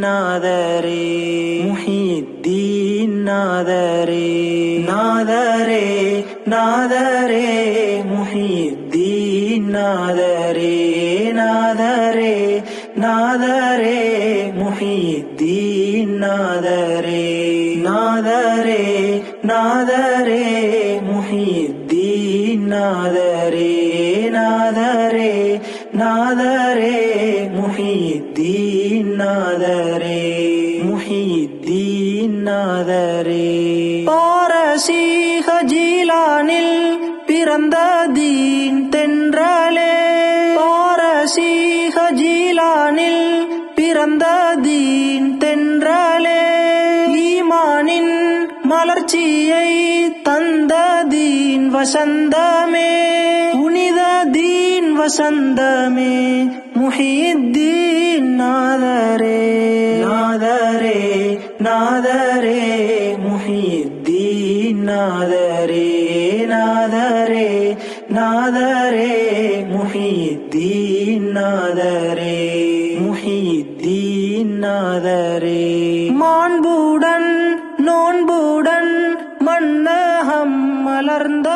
நாதரே முஹித்தீன் நாதரே நாதரே நாதரே முஹித்தீன் நாதரே நாதரே நாதரே முஹித்தீன் நாதரே நாதரே நாதரே முஹித்தீன் நாதரே நாதரே நாதரே முஹித்தீன் நாதரே முஹித்தீன் நாதரே பாரசீக ஜீலானில் பிறந்த தீன் தென்றலே பாரசீக ஜீலானில் பிறந்த தீன் தென்றலே ஈமானின் மலர்ச்சியை தந்த தீன் வசந்தமே புனித தீன் வசந்தமே முஹித்தீன் நாதரே நாதரே நாதரே முஹித்தீன் நாதரே நாதரே நாதரே முஹித்தீன் நாதரே முஹித்தீன் நாதரே மாண்புடன் நோன்புடன் மன்னகம் மலர்ந்த